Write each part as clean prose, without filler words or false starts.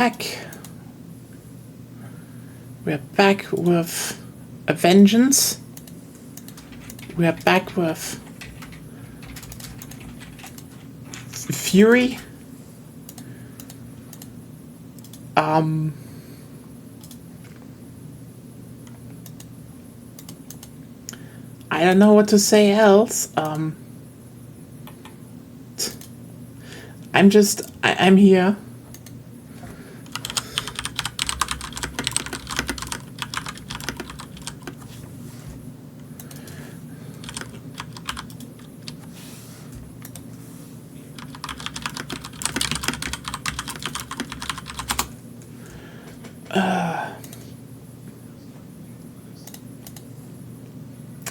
back. We're back with a vengeance. We're back with fury. I don't know what to say else. I'm here.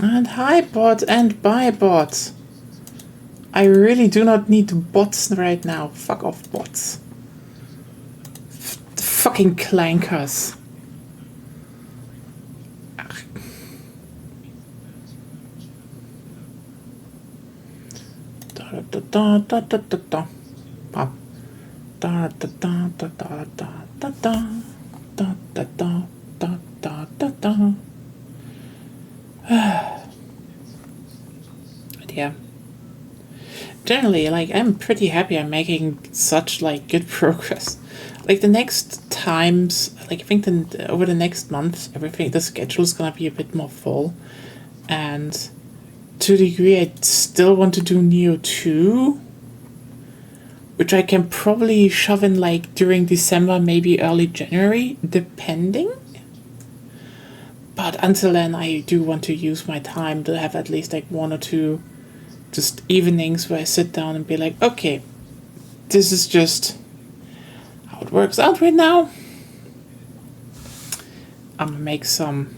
And hi bot and bye bot. I really do not need bots right now. Fuck off bots. Fucking clankers. Ach. Da da da da da da da. Da da da da da da da da da da da da da da da. But yeah, generally, like, I'm pretty happy I'm making such, like, good progress. Like, the next times, like, I think over the next month, the schedule is gonna be a bit more full. And to a degree, I still want to do Neo 2, which I can probably shove in, like, during December, maybe early January, depending. But until then, I do want to use my time to have at least, like, one or two just evenings where I sit down and be like, okay, this is just how it works out right now. I'm gonna make some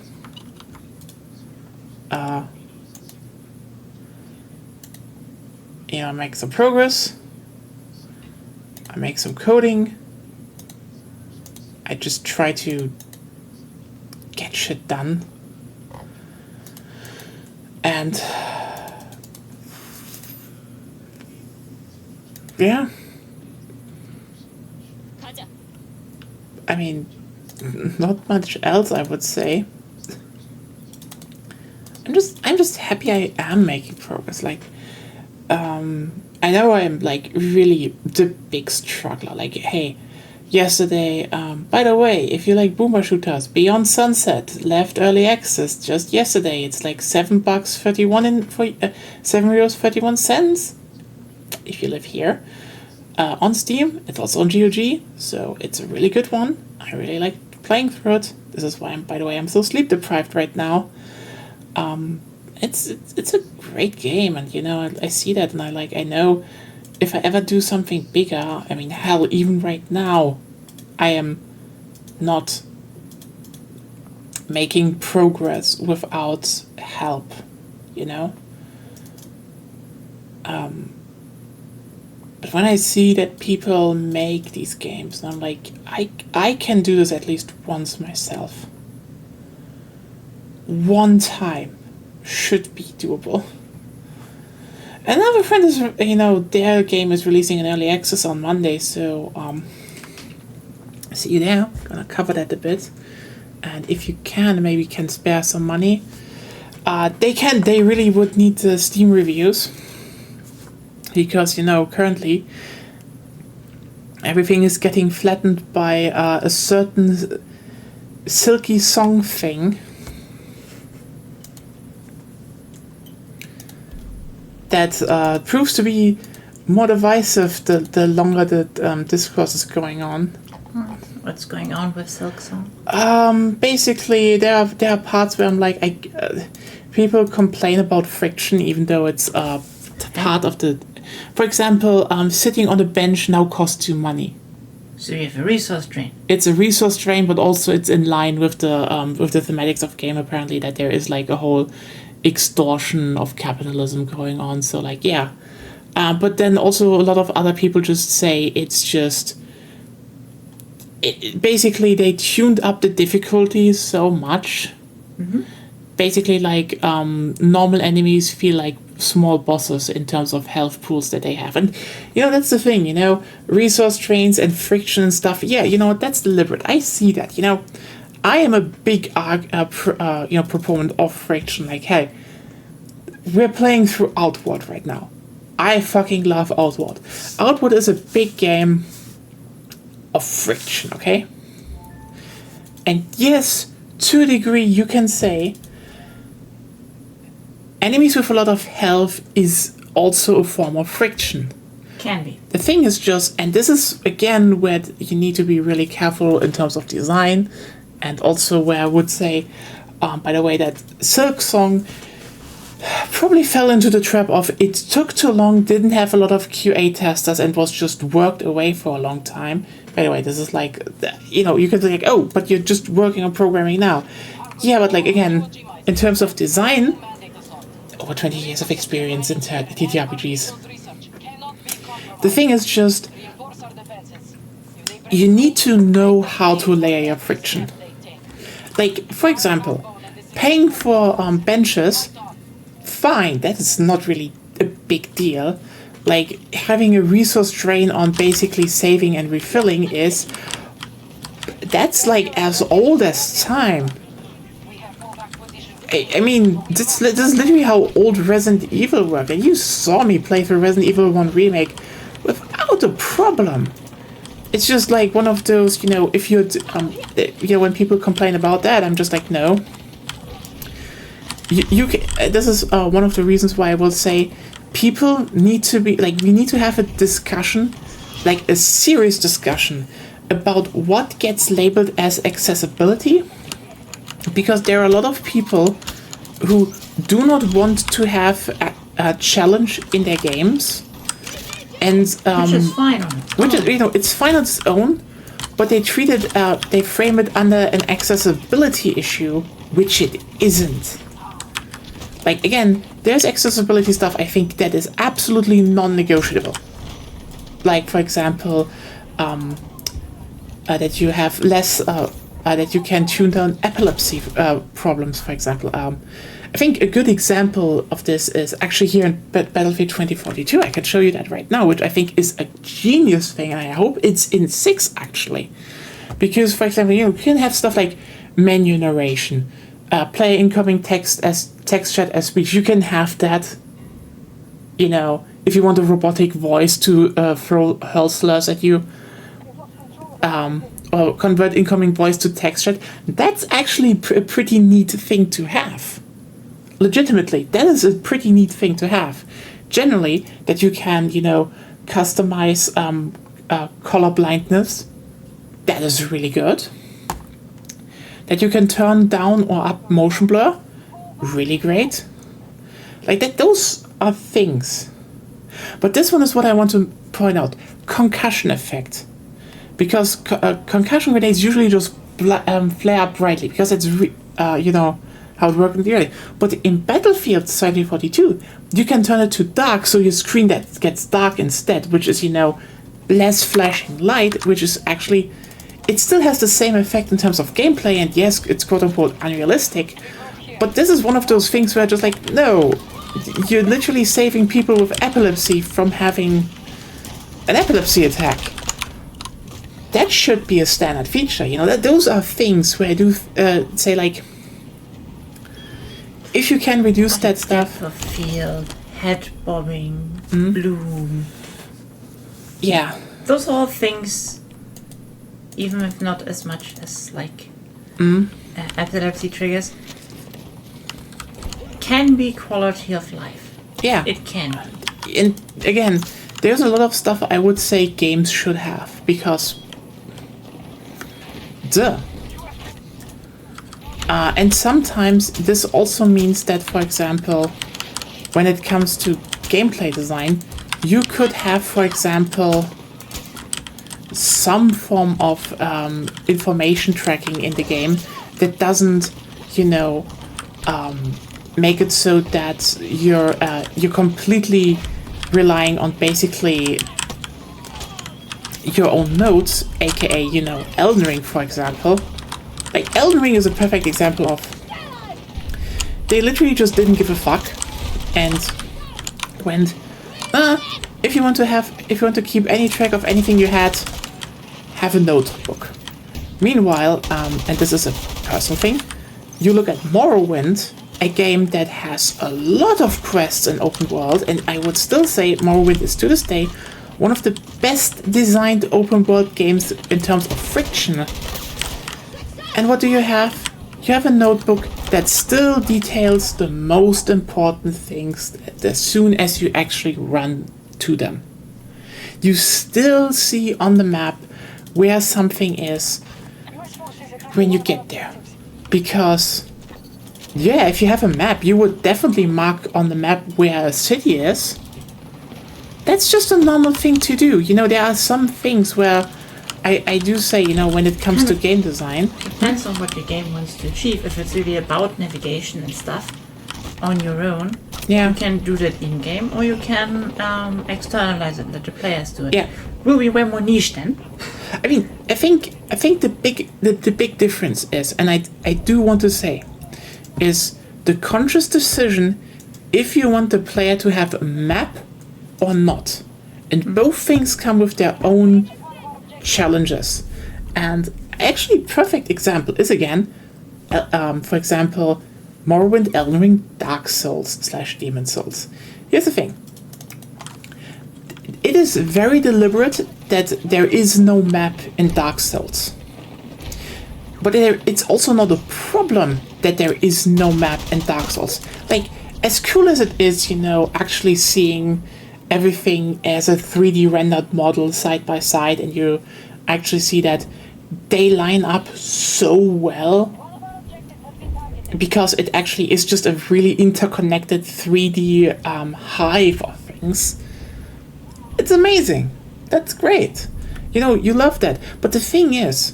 make some progress. I make some coding. I just try to get shit done. And yeah. I mean, not much else, I would say. I'm just happy I am making progress. Like, I know I'm, like, really the big struggler. Like, hey, yesterday, by the way, if you like boomer shooters, Beyond Sunset left early access just yesterday. It's like €7.31 for €7.31 if you live here. On Steam, it's also on GOG, so it's a really good one. I really like playing through it. This is why I'm so sleep deprived right now. It's a great game, and I see that, and I know if I ever do something bigger, I mean, hell, even right now, I am not making progress without help, But when I see that people make these games, and I'm like, I can do this at least once myself. One time should be doable. Another friend is, their game is releasing in early access on Monday, so, see you there. Gonna cover that a bit. And if you maybe can spare some money. They really would need the Steam reviews. Because, currently, everything is getting flattened by a certain Silky Song thing. That proves to be more divisive the longer the discourse is going on. What's going on with Silk Song? Basically, there are parts where I'm like, people complain about friction, even though it's part of the. For example, sitting on a bench now costs you money. So you have a resource drain. It's a resource drain, but also it's in line with the thematics of game. Apparently, that there is like a whole extortion of capitalism going on. So like, yeah. But then also a lot of other people just say it's just. Basically, they tuned up the difficulty so much. Mm-hmm. Basically, like, normal enemies feel like small bosses in terms of health pools that they have. And, that's the thing, resource drains and friction and stuff. Yeah, that's deliberate. I see that, I am a big, proponent of friction. Like, hey, we're playing through Outward right now. I fucking love Outward. Outward is a big game of friction, okay? And yes, to a degree, you can say enemies with a lot of health is also a form of friction. Can be. The thing is just, and this is again where you need to be really careful in terms of design, and also where I would say, by the way, that Silksong probably fell into the trap of it took too long, didn't have a lot of QA testers, and was just worked away for a long time. By the way, this is like, you could be like, oh, but you're just working on programming now. Yeah, but like, again, in terms of design, over 20 years of experience in TTRPGs. The thing is just, you need to know how to layer your friction. Like, for example, paying for benches, fine, that is not really a big deal. Like, having a resource drain on basically saving and refilling that's like as old as time. I mean, this is literally how old Resident Evil worked. And you saw me play through Resident Evil 1 Remake without a problem. It's just like one of those, if you're, when people complain about that, I'm just like, no. You can, this is one of the reasons why I will say people need to be, like, we need to have a discussion, like a serious discussion about what gets labeled as accessibility. Because there are a lot of people who do not want to have a challenge in their games. And, which is fine. It's fine on its own, but they they frame it under an accessibility issue, which it isn't. Like, again, there's accessibility stuff I think that is absolutely non-negotiable. Like, for example, that you have less, that you can tune down epilepsy problems, for example. I think a good example of this is actually here in Battlefield 2042. I can show you that right now, which I think is a genius thing, and I hope it's in 6, actually. Because, for example, you can have stuff like menu narration, play incoming text chat as speech. You can have that, if you want a robotic voice to hurl slurs at you, or convert incoming voice to text chat. That's actually a pretty neat thing to have. Legitimately, that is a pretty neat thing to have. Generally, that you can, customize color blindness. That is really good. That you can turn down or up motion blur. Really great. Like that, those are things. But this one is what I want to point out. Concussion effect. Because concussion grenades usually just flare up brightly. Because it's, how it worked in the early. But in Battlefield 2042, you can turn it to dark, so your screen that gets dark instead, which is, less flashing light, which is actually, it still has the same effect in terms of gameplay, and yes, it's quote-unquote unrealistic, but this is one of those things where just like, no, you're literally saving people with epilepsy from having an epilepsy attack. That should be a standard feature, that those are things where I do say, like, if you can reduce that stuff. Of field, head bobbing, bloom. Yeah. Those are all things, even if not as much as, like, epilepsy triggers, can be quality of life. Yeah. It can. And again, there's a lot of stuff I would say games should have, because and sometimes this also means that, for example, when it comes to gameplay design, you could have, for example, some form of information tracking in the game that doesn't, make it so that you're completely relying on basically your own nodes, aka, Elden Ring, for example. Like, Elden Ring is a perfect example of, they literally just didn't give a fuck, and went, if you want to keep any track of anything you had, have a notebook. Meanwhile, and this is a personal thing, you look at Morrowind, a game that has a lot of quests and open world, and I would still say Morrowind is to this day one of the best designed open world games in terms of friction. And what do you have? You have a notebook that still details the most important things as soon as you actually run to them. You still see on the map where something is when you get there. Because, yeah, if you have a map, you would definitely mark on the map where a city is. That's just a normal thing to do. You know, there are some things where I do say, you know, when it comes to game design... Depends on what your game wants to achieve. If it's really about navigation and stuff on your own, Yeah. you can do that in-game, or you can externalize it, let the players do it. Yeah. Will be way more niche then. I mean, I think the big difference is, and I do want to say, is the conscious decision if you want the player to have a map or not. And both things come with their own challenges. And actually, perfect example is again, for example, Morrowind, Elden Ring, Dark Souls / Demon Souls. Here's the thing. It is very deliberate that there is no map in Dark Souls. But it's also not a problem that there is no map in Dark Souls. Like, as cool as it is, you know, actually seeing everything as a 3D rendered model side by side, and you actually see that they line up so well because it actually is just a really interconnected 3D hive of things. It's amazing. That's great. You know, you love that. But the thing is,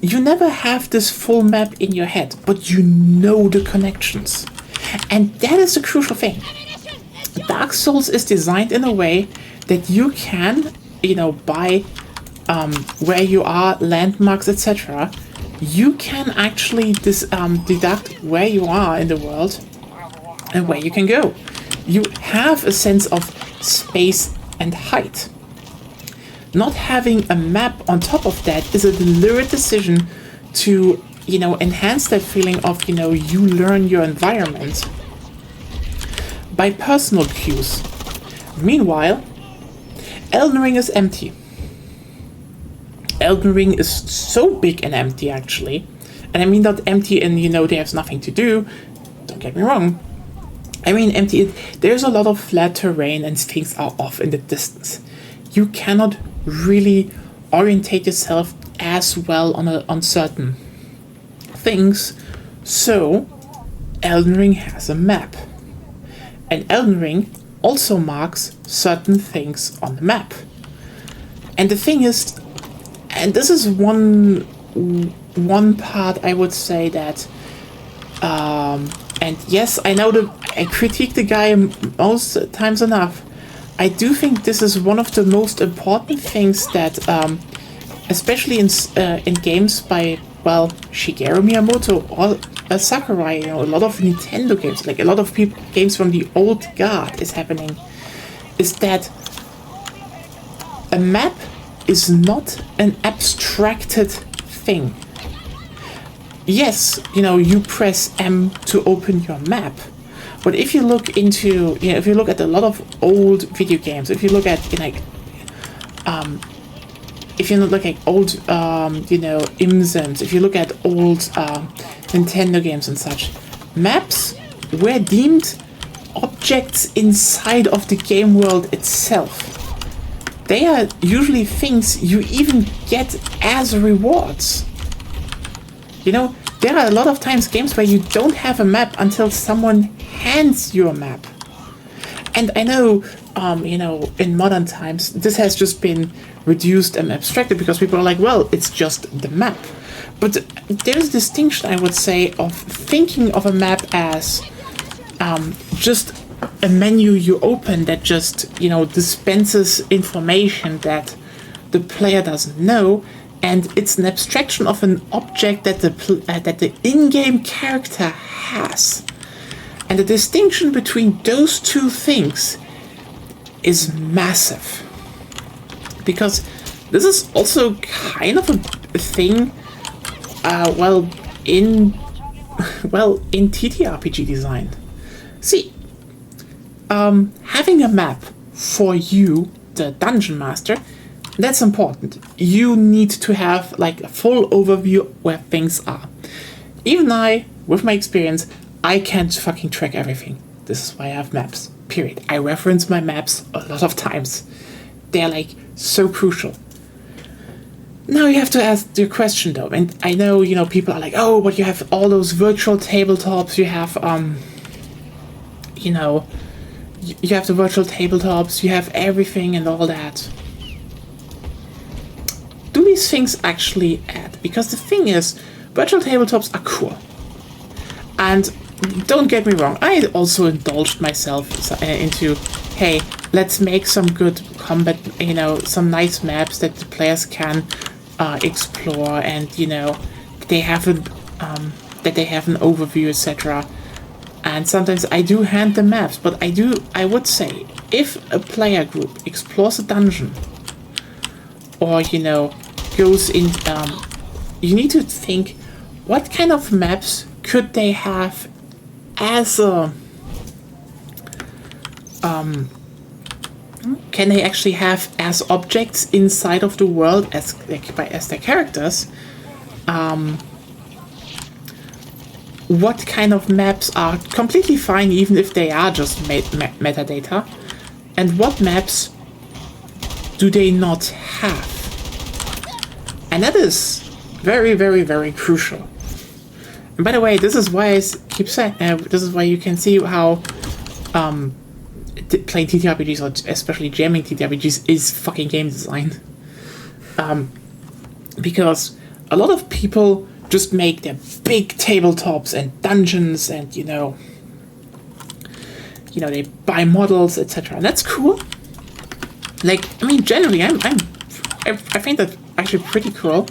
you never have this full map in your head, but you know the connections. And that is the crucial thing. Dark Souls is designed in a way that you can, you know, by where you are, landmarks, etc., you can actually deduct where you are in the world and where you can go. You have a sense of space and height. Not having a map on top of that is a deliberate decision to, you know, enhance that feeling of, you know, you learn your environment by personal cues. Meanwhile, Elden Ring is empty. Elden Ring is so big and empty, actually. And I mean not empty and, you know, there's nothing to do. Don't get me wrong. I mean empty. There's a lot of flat terrain and things are off in the distance. You cannot really orientate yourself as well on certain things. So, Elden Ring has a map. And Elden Ring also marks certain things on the map. And the thing is, and this is one part I would say that, and yes, I know that I critique the guy most times enough. I do think this is one of the most important things that, especially in games by, well, Shigeru Miyamoto or Sakurai, you know, a lot of Nintendo games, like a lot of games from the old guard is happening, is that a map is not an abstracted thing. Yes, you know, you press M to open your map. But if you look into, you know, if you look at a lot of old video games, if you look at, if you look at old, you know, IMSIMs, if you look at old Nintendo games and such, maps were deemed objects inside of the game world itself. They are usually things you even get as rewards. You know, there are a lot of times games where you don't have a map until someone hands you a map. And I know, you know, in modern times, this has just been reduced and abstracted because people are like, well, it's just the map. But there's a distinction, I would say, of thinking of a map as just a menu you open that just, you know, dispenses information that the player doesn't know, and it's an abstraction of an object that the in-game character has. And the distinction between those two things is massive. Because this is also kind of a thing, in TTRPG design. See, having a map for you, the dungeon master, that's important. You need to have like a full overview where things are. Even I, with my experience, I can't fucking track everything. This is why I have maps. Period. I reference my maps a lot of times. They're like so crucial. Now you have to ask your question though, and I know, people are like, oh, but you have all those virtual tabletops, you have, you have the virtual tabletops, you have everything and all that. Do these things actually add? Because the thing is, virtual tabletops are cool. And don't get me wrong, I also indulged myself into, hey, let's make some good combat, some nice maps that the players can explore, and they have an overview, etc. And sometimes I do hand them maps, but I would say, if a player group explores a dungeon, or goes in, you need to think, what kind of maps could they have as a can they actually have as objects inside of the world as their characters? What kind of maps are completely fine, even if they are just metadata? And what maps do they not have? And that is very, very, very crucial. And by the way, this is why I keep saying, this is why you can see how playing TTRPGs, or especially jamming TTRPGs, is fucking game design. Because a lot of people just make their big tabletops and dungeons, and they buy models, etc. And that's cool. Like, I mean, generally, I find that actually pretty cool.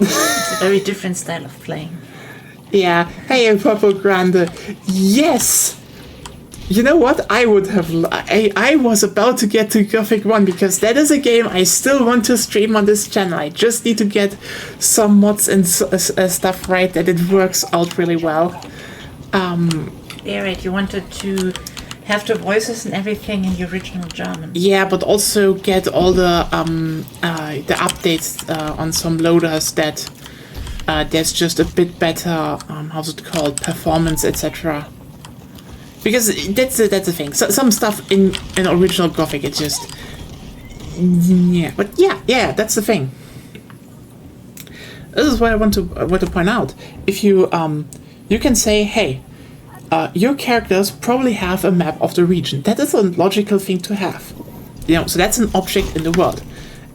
It's a very different style of playing. Yeah. Hey, Purple Grande. Yes. You know what? I would have. I was about to get to Gothic 1, because that is a game I still want to stream on this channel. I just need to get some mods and stuff right, that it works out really well. Yeah, right. You wanted to have the voices and everything in the original German. Yeah, but also get all the updates on some loaders that there's just a bit better, how's it called, performance, etc. Because that's the thing. So, some stuff in original Gothic, it's just, yeah. But yeah, that's the thing. This is what I want to point out. If you you can say, hey, your characters probably have a map of the region. That is a logical thing to have. So that's an object in the world.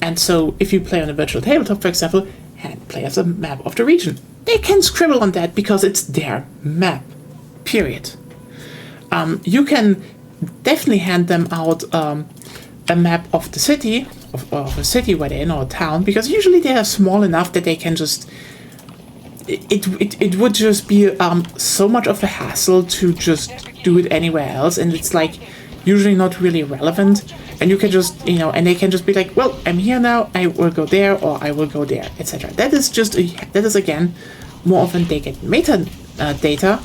And so if you play on a virtual tabletop, for example, hand players a map of the region. They can scribble on that because it's their map. Period. You can definitely hand them out a map of the city, of a city where they're in, or a town, because usually they are small enough that they can just. It would just be so much of a hassle to just do it anywhere else, and it's like usually not really relevant. And you can just and they can just be like, well, I'm here now, I will go there, or I will go there, etc. That is again more often they get meta data,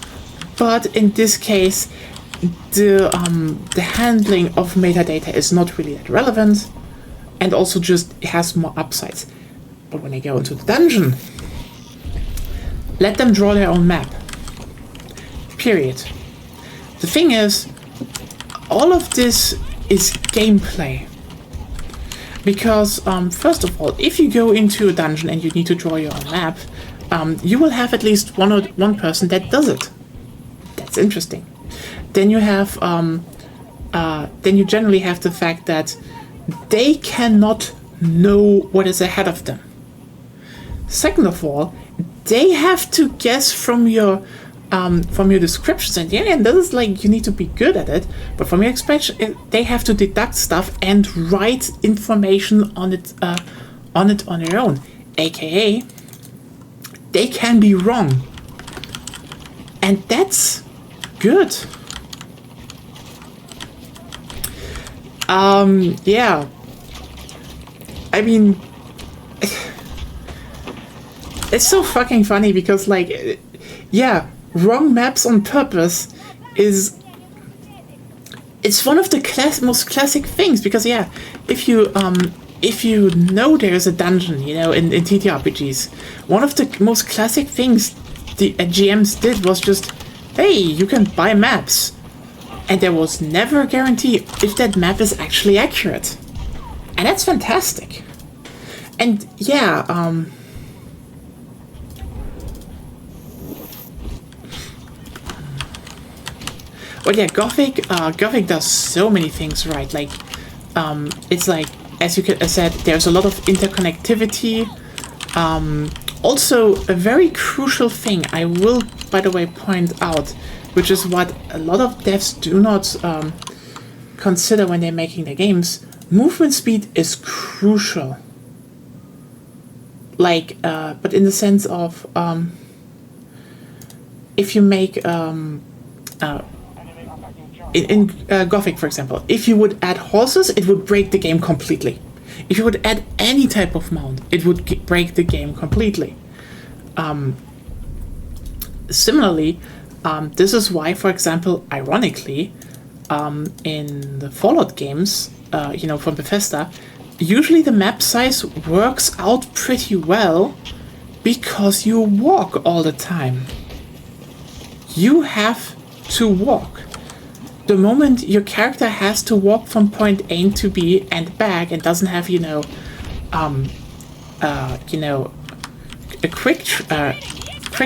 but in this case, the handling of metadata is not really that relevant, and also just has more upsides. But when they go into the dungeon, let them draw their own map. Period. The thing is, all of this is gameplay. Because, first of all, if you go into a dungeon and you need to draw your own map, you will have at least one person that does it. That's interesting. Then you have, then you generally have the fact that they cannot know what is ahead of them. Second of all, they have to guess from your descriptions, and yeah, and that is like, you need to be good at it. But from your expression, they have to deduct stuff and write information on it on their own. AKA, they can be wrong, and that's good. Yeah. I mean, it's so fucking funny because, like, yeah, wrong maps on purpose is. It's one of the most classic things because, yeah, if you know there's a dungeon, you know, in TTRPGs, one of the most classic things the GMs did was just, hey, you can buy maps. And there was never a guarantee if that map is actually accurate. And that's fantastic. And yeah, but yeah, Gothic does so many things right. Like, it's like, as you said, there's a lot of interconnectivity. Also, a very crucial thing I will, by the way, point out, which is what a lot of devs do not consider when they're making their games. Movement speed is crucial. Like, but in the sense of, if you make, in Gothic, for example, if you would add horses, it would break the game completely. If you would add any type of mount, it would break the game completely. Similarly, this is why, for example, ironically, in the Fallout games, from Bethesda, usually the map size works out pretty well because you walk all the time. You have to walk. The moment your character has to walk from point A to B and back and doesn't have, a quick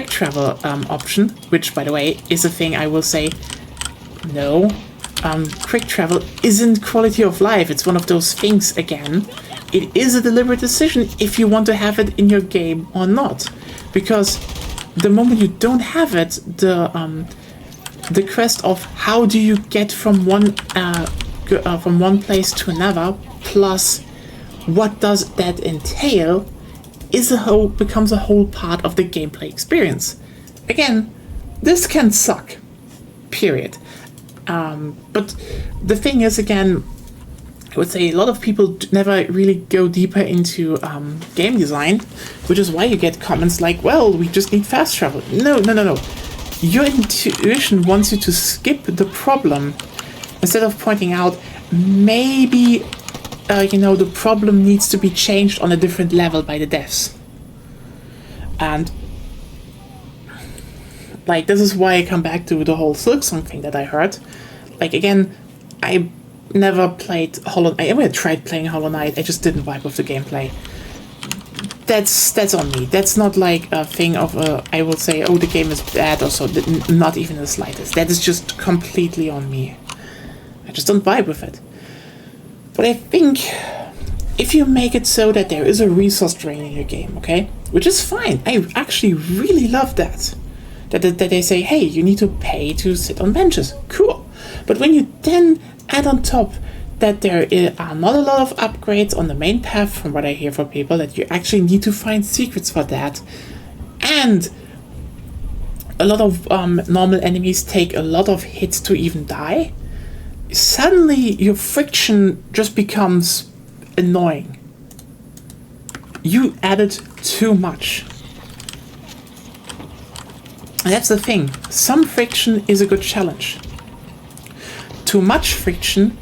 travel option, which, by the way, is a thing I will say, no, quick travel isn't quality of life. It's one of those things, again. It is a deliberate decision if you want to have it in your game or not. Because the moment you don't have it, the quest of how do you get from one place to another, plus what does that entail, becomes a whole part of the gameplay experience. Again, this can suck. Period. But the thing is, again, I would say a lot of people never really go deeper into game design, which is why you get comments like, well, we just need fast travel. No. Your intuition wants you to skip the problem instead of pointing out maybe the problem needs to be changed on a different level by the devs. And like, this is why I come back to the whole Silksong thing that I heard. Like, again, I never played Hollow Knight. I tried playing Hollow Knight, I just didn't vibe with the gameplay. That's on me. That's not like a thing of I will say, oh, the game is bad or so. Not even the slightest. That is just completely on me. I just don't vibe with it. But I think if you make it so that there is a resource drain in your game, okay, which is fine. I actually really love that. That they say, hey, you need to pay to sit on benches. Cool. But when you then add on top that there are not a lot of upgrades on the main path, from what I hear from people, that you actually need to find secrets for that, and a lot of normal enemies take a lot of hits to even die, suddenly your friction just becomes annoying. You added too much. And that's the thing. Some friction is a good challenge. Too much friction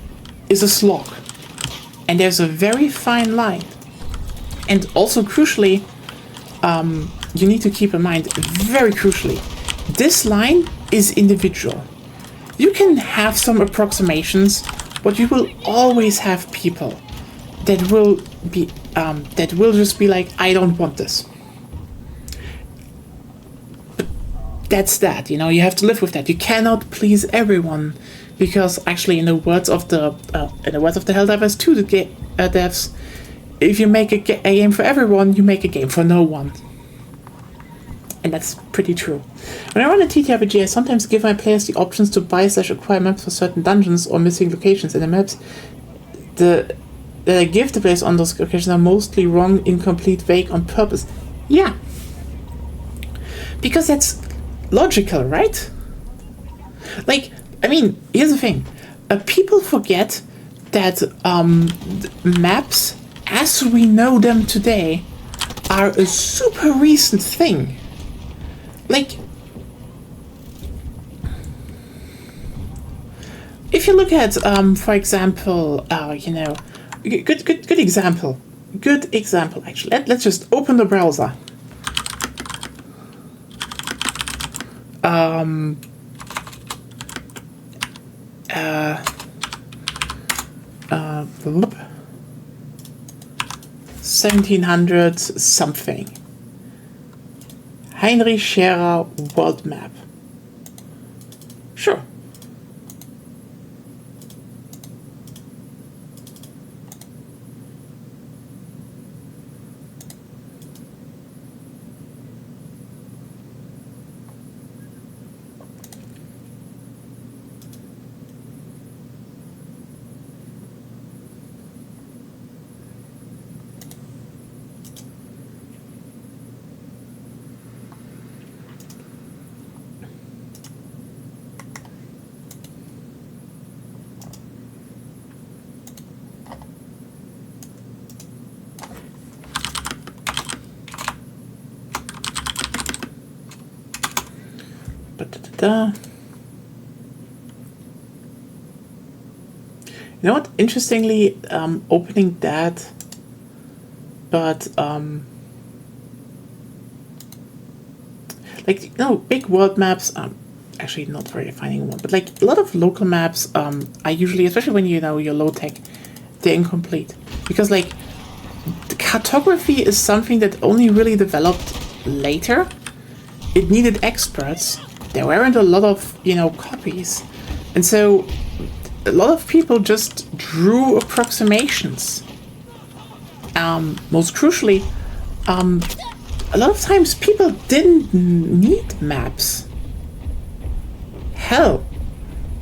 is a slog. And there's a very fine line. And also, crucially, you need to keep in mind, very crucially, this line is individual. You can have some approximations, but you will always have people that will just be like, I don't want this. But that's that, you have to live with that. You cannot please everyone, because actually, in the words of the Helldivers 2 devs, if you make a game for everyone, you make a game for no one. And that's pretty true. When I run a TTRPG, I sometimes give my players the options to buy/acquire maps for certain dungeons or missing locations, and the maps that I give the players on those locations are mostly wrong, incomplete, vague on purpose. Yeah. Because that's logical, right? Like, I mean, here's the thing. People forget that maps, as we know them today, are a super recent thing. Like, if you look at, for example, good example. Good example, actually. Let's just open the browser. Whoop. 1700 something. Heinrich Scherer world map. Sure. You know what? Interestingly, opening that, but big world maps. Actually, not very finding one, but like a lot of local maps. I usually, especially when you're low tech, they're incomplete because like the cartography is something that only really developed later. It needed experts. There weren't a lot of copies, and so a lot of people just drew approximations. Most crucially, a lot of times people didn't need maps. Hell,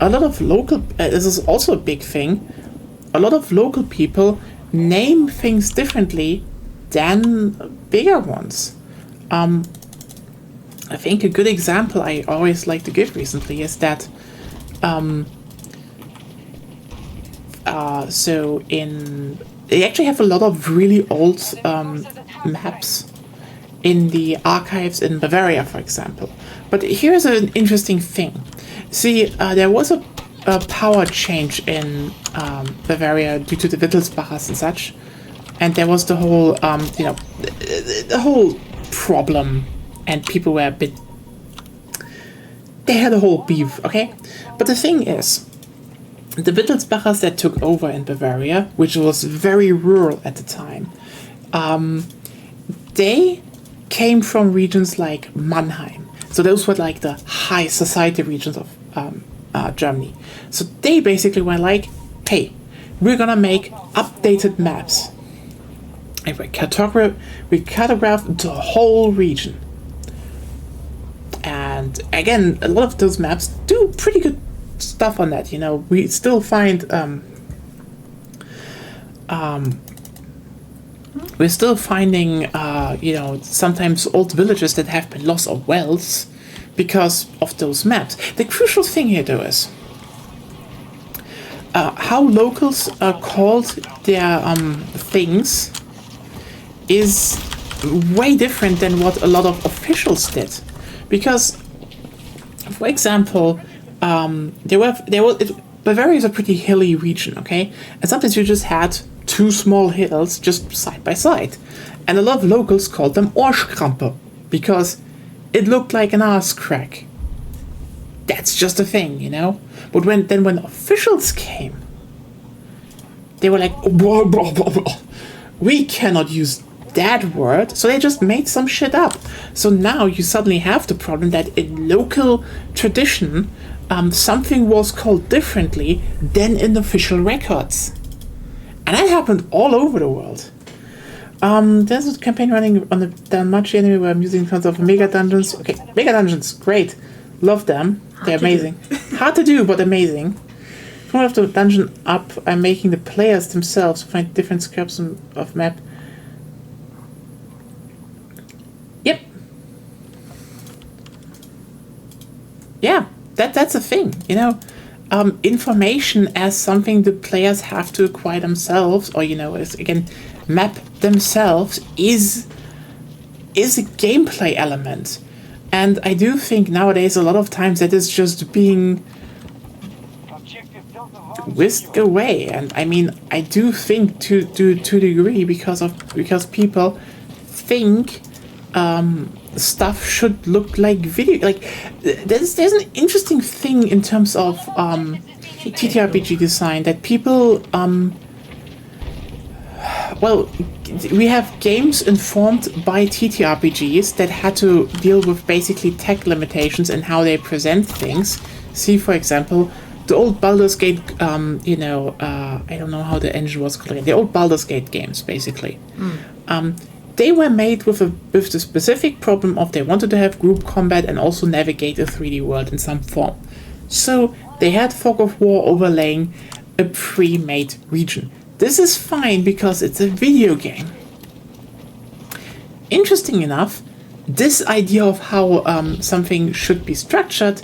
a lot of local. This is also a big thing. A lot of local people name things differently than bigger ones. I think a good example I always like to give recently is that they actually have a lot of really old maps in the archives in Bavaria, for example. But here's an interesting thing. See, there was a power change in Bavaria due to the Wittelsbachers and such, and there was the whole the whole problem. And people were a bit. They had a whole beef, okay? But the thing is, the Wittelsbachers that took over in Bavaria, which was very rural at the time, they came from regions like Mannheim. So those were like the high society regions of Germany. So they basically were like, hey, we're gonna make updated maps. And we cartograph the whole region. And again, a lot of those maps do pretty good stuff on that. We still find we're still finding sometimes old villages that have been lost or wells because of those maps. The crucial thing here, though, is how locals called their things is way different than what a lot of officials did. Because, for example, Bavaria is a pretty hilly region, okay? And sometimes you just had two small hills just side by side. And a lot of locals called them Arschkrampe, because it looked like an ass crack. That's just a thing, But when officials came, they were like, blah, blah, blah, blah. We cannot use that word, so they just made some shit up. So now you suddenly have the problem that in local tradition, something was called differently than in official records. And that happened all over the world. There's a campaign running on the Danmachi enemy where I'm using tons of mega dungeons. Okay, mega dungeons, great. Love them. They're amazing. Hard to do, but amazing. If you want to have the dungeon up, I'm making the players themselves find different scraps of map. Yep. Yeah, that's a thing, information as something the players have to acquire themselves, or is again map themselves, is a gameplay element. And I do think nowadays a lot of times that is just being whisked away. And I mean, I do think to a degree because people think stuff should look like video. Like there's an interesting thing in terms of TTRPG design that people we have games informed by TTRPGs that had to deal with basically tech limitations and how they present things. See, for example, the old Baldur's Gate, I don't know how the engine was called. The old Baldur's Gate games, basically. They were made with the specific problem of they wanted to have group combat and also navigate a 3D world in some form. So they had Fog of War overlaying a pre-made region. This is fine because it's a video game. Interesting enough, this idea of how something should be structured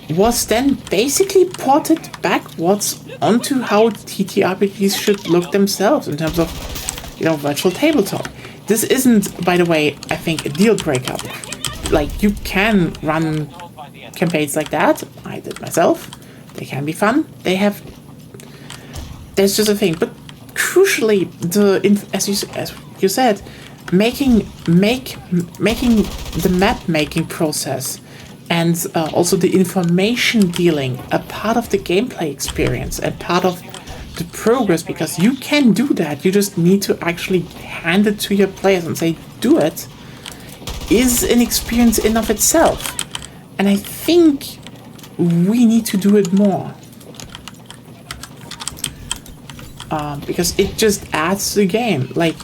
was then basically ported backwards onto how TTRPGs should look themselves in terms of, virtual tabletop. This isn't, by the way, I think, a deal breaker. Like, you can run campaigns like that. I did myself. They can be fun. There's just a thing. But crucially, as you said, making the map making process and also the information dealing a part of the gameplay experience and part of the progress, because you can do that. You just need to actually hand it to your players and say, do it, is an experience in of itself. And I think we need to do it more. Because it just adds to the game. Like,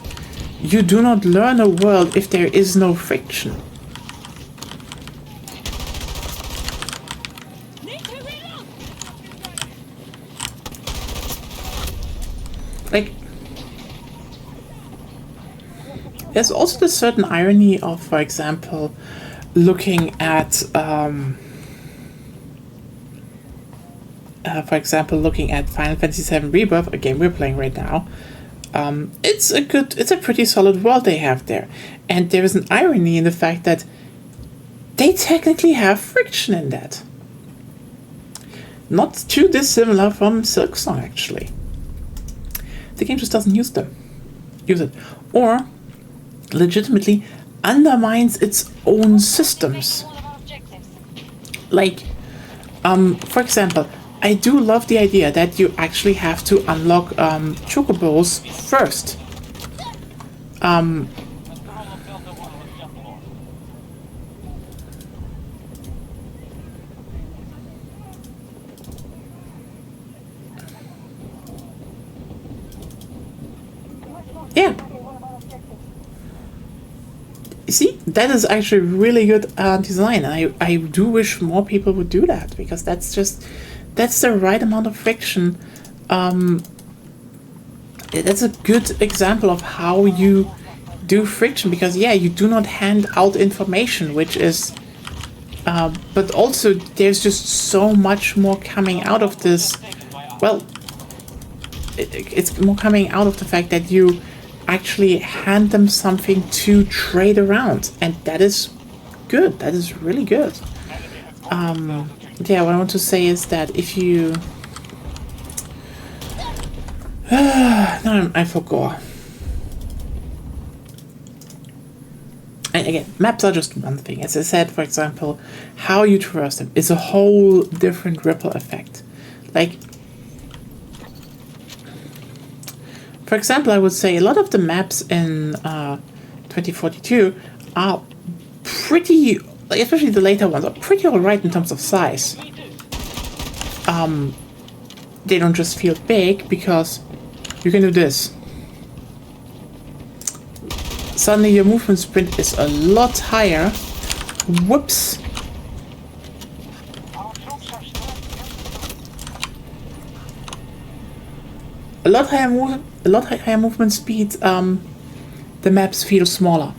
you do not learn a world if there is no friction. Like, there's also this certain irony of, for example, looking at, Final Fantasy VII Rebirth, a game we're playing right now. It's a pretty solid world they have there, and there is an irony in the fact that they technically have friction in that. Not too dissimilar from Silksong, actually. The game just doesn't use it, or legitimately undermines its own systems. Like, for example, I do love the idea that you actually have to unlock chocobos first. Yeah. See, that is actually really good design, and I do wish more people would do that, because that's the right amount of friction. That's a good example of how you do friction, because you do not hand out information, which is but also there's just so much more coming out of this. Well, it's more coming out of the fact that you actually hand them something to trade around, and that is good. That is really good. What I want to say is that if you no, I forgot. And again, maps are just one thing. As I said, for example, how you traverse them is a whole different ripple effect. Like, for example, I would say a lot of the maps in 2042 are pretty, especially the later ones, are pretty alright in terms of size. They don't just feel big because you can do this. Suddenly your movement sprint is a lot higher. Whoops. A lot higher movement speed. The maps feel smaller.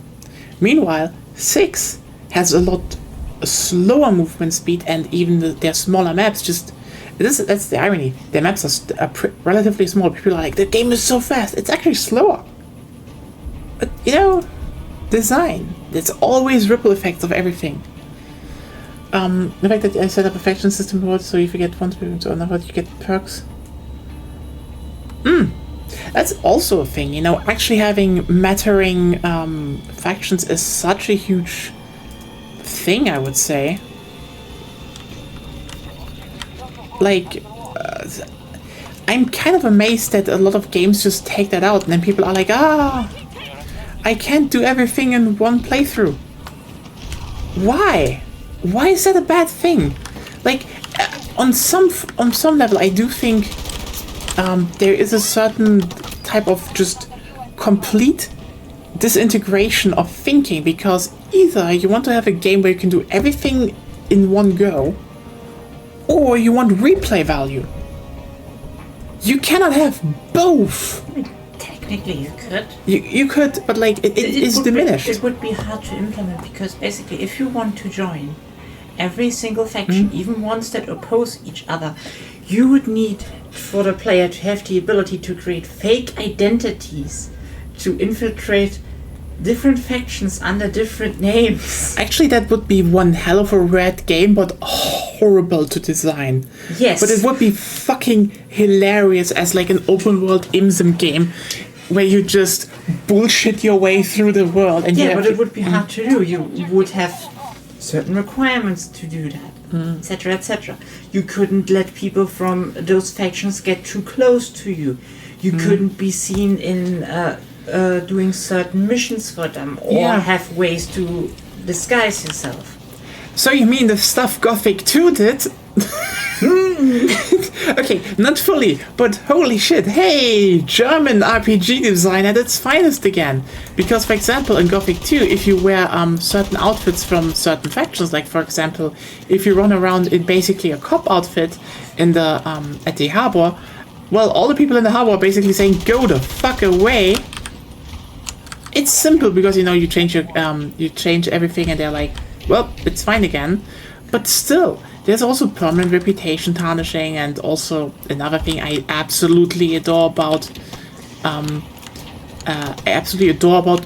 Meanwhile, 6 has a lot slower movement speed, and even their smaller maps just That's the irony. The maps are relatively small. People are like, the game is so fast. It's actually slower. But, design. There's always ripple effects of everything. The fact that I set up a faction system board, so if you get one to another, you get perks. That's also a thing, actually having mattering factions is such a huge thing, I would say. Like, I'm kind of amazed that a lot of games just take that out, and then people are like, I can't do everything in one playthrough. Why? Why is that a bad thing? Like, on some level, I do think there is a certain type of just complete disintegration of thinking, because either you want to have a game where you can do everything in one go, or you want replay value. You cannot have both. Technically, you could. You could, but like it is diminished. It would be hard to implement, because basically, if you want to join every single faction, even ones that oppose each other, you would need for the player to have the ability to create fake identities to infiltrate different factions under different names. Actually, that would be one hell of a rad game, but horrible to design. Yes. But it would be fucking hilarious as like an open world ImSim game where you just bullshit your way through the world. And but it would be hard to do. You would have certain requirements to do that, etc., etc. You couldn't let people from those factions get too close to you. You couldn't be seen in doing certain missions for them, or have ways to disguise yourself. So you mean the stuff Gothic 2 did? Okay, not fully, but holy shit, hey, German RPG design at its finest again. Because, for example, in Gothic 2, if you wear certain outfits from certain factions, like, for example, if you run around in basically a cop outfit in the at the harbor, well, all the people in the harbor are basically saying, go the fuck away. It's simple because, you change your you change everything and they're like, well, it's fine again. But still, there's also permanent reputation tarnishing, and also another thing I absolutely adore about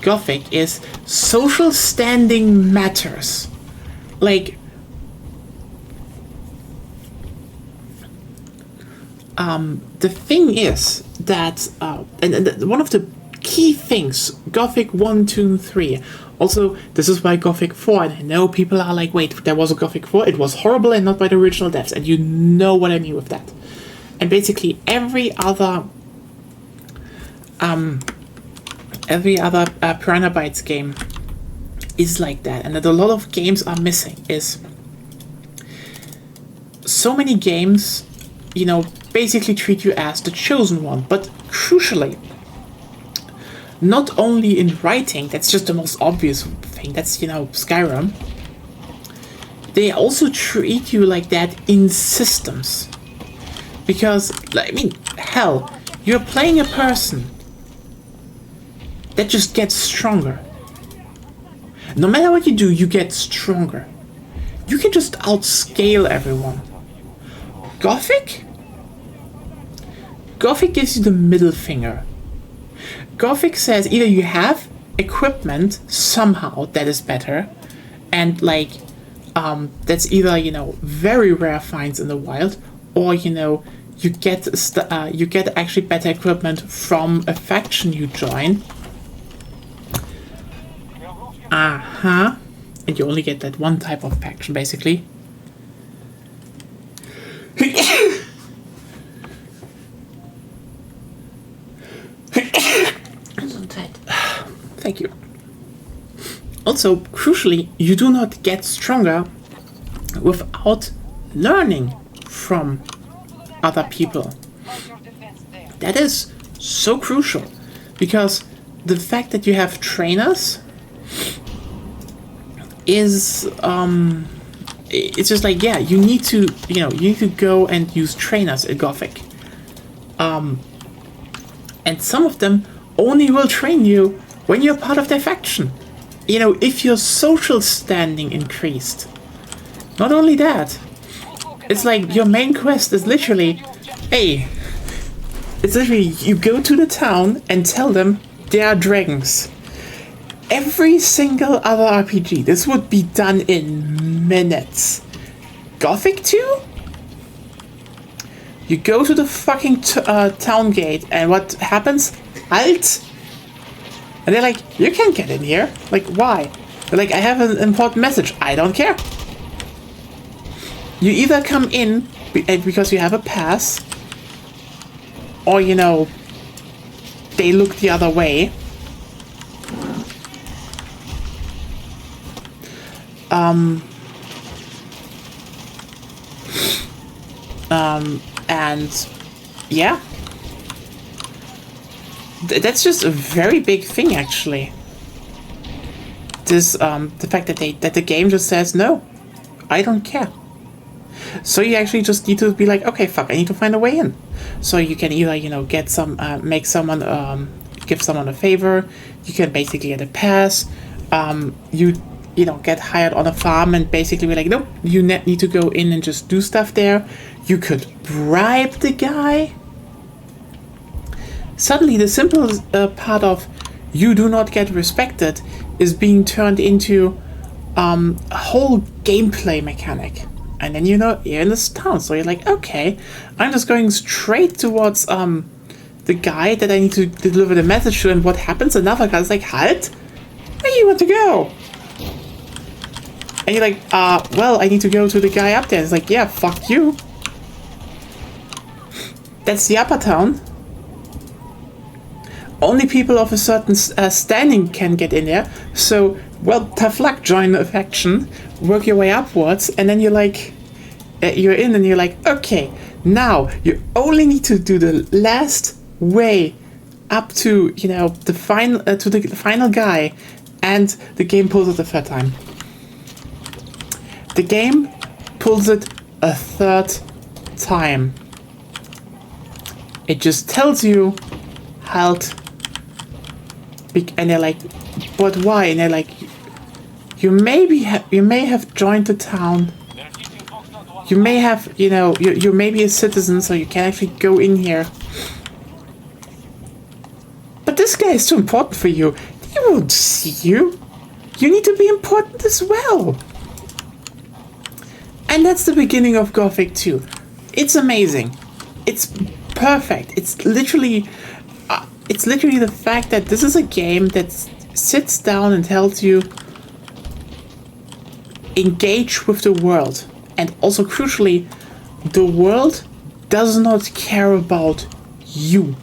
Gothic is social standing matters. Like, the thing is that and one of the key things, Gothic 1, 2, and 3. Also, this is why Gothic 4, and I know people are like, wait, there was a Gothic 4, it was horrible and not by the original devs, and you know what I mean with that. And basically every other Piranha Bytes game is like that, and that a lot of games are missing is so many games, basically treat you as the chosen one, but crucially, not only in writing, that's just the most obvious thing, that's, Skyrim. They also treat you like that in systems. Because, hell, you're playing a person that just gets stronger. No matter what you do, you get stronger. You can just outscale everyone. Gothic gives you the middle finger. Gothic says either you have equipment somehow that is better, and that's either very rare finds in the wild, or you get actually better equipment from a faction you join. And you only get that one type of faction basically. Thank you. Also, crucially, you do not get stronger without learning from other people. That is so crucial, because the fact that you have trainers is it's just like, you need to go and use trainers in Gothic. And some of them only will train you when you're part of their faction. If your social standing increased. Not only that, It's like your main quest is literally, hey, it's literally you go to the town and tell them there are dragons. Every single other RPG, this would be done in minutes. Gothic 2? You go to the fucking town gate, and what happens? Halt! And they're like, you can't get in here. Like, why? They're like, I have an important message. I don't care. You either come in because you have a pass, or, you know, they look the other way. And yeah, that's just a very big thing, actually. This the fact that the game just says no, I don't care. So you actually just need to be like, okay, fuck, I need to find a way in. So you can either, you know, get some, make someone, give someone a favor. You can basically get a pass. You know, get hired on a farm and basically be like, nope, you need to go in and just do stuff there. You could bribe the guy. Suddenly, the simple part of you do not get respected is being turned into a whole gameplay mechanic. And then, you know, you're in this town, so you're like, okay, I'm just going straight towards the guy that I need to deliver the message to, and what happens? Another guy's like, halt! Where do you want to go? And you're like, well, I need to go to the guy up there. It's like, yeah, fuck you. That's the upper town. Only people of a certain standing can get in there. So, well, tough luck, join a faction, work your way upwards, and then you're like, you're in and you're like, okay, now you only need to do the last way up to, you know, the final, to the final guy, and the game pulls it the third time. The game pulls it a third time. It just tells you, halt. And they're like, but why? And they're like, you may have joined the town. You may have, you know, you may be a citizen, so you can actually go in here. But this guy is too important for you. He won't see you. You need to be important as well. And that's the beginning of Gothic 2. It's amazing. It's perfect. It's literally the fact that this is a game that sits down and tells you, engage with the world. And also, crucially, the world does not care about you.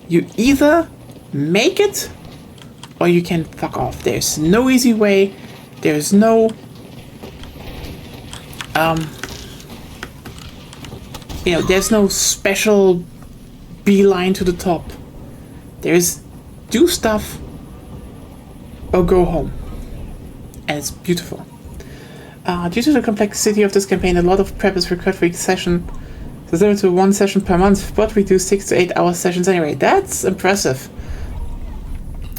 You either make it, or you can fuck off. There's no easy way. There's no you know, there's no special beeline to the top. There's do stuff or go home. And it's beautiful. Due to the complexity of this campaign, a lot of prep is required for each session. So limited to one session per month, but we do 6 to 8 hour sessions anyway. That's impressive.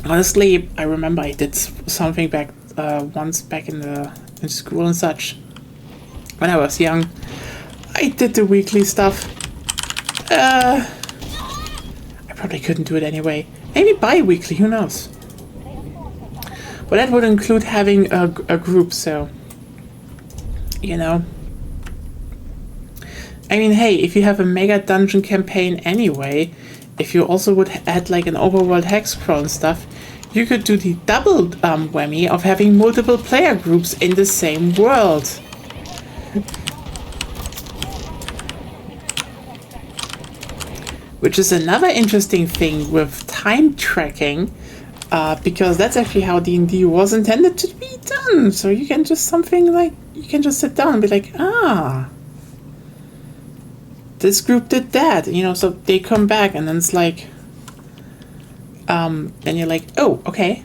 Honestly, I remember I did something back once back in school and such. When I was young, I did the weekly stuff. I probably couldn't do it anyway. Maybe bi-weekly, who knows? But that would include having a group, so, you know. I mean, hey, if you have a mega dungeon campaign anyway, if you also would add like an overworld hex crawl and stuff, you could do the double whammy of having multiple player groups in the same world. Which is another interesting thing with time tracking, because that's actually how D&D was intended to be done. So you can just you can just sit down and be like, this group did that, you know, so they come back and then it's like, and you're like, oh, okay.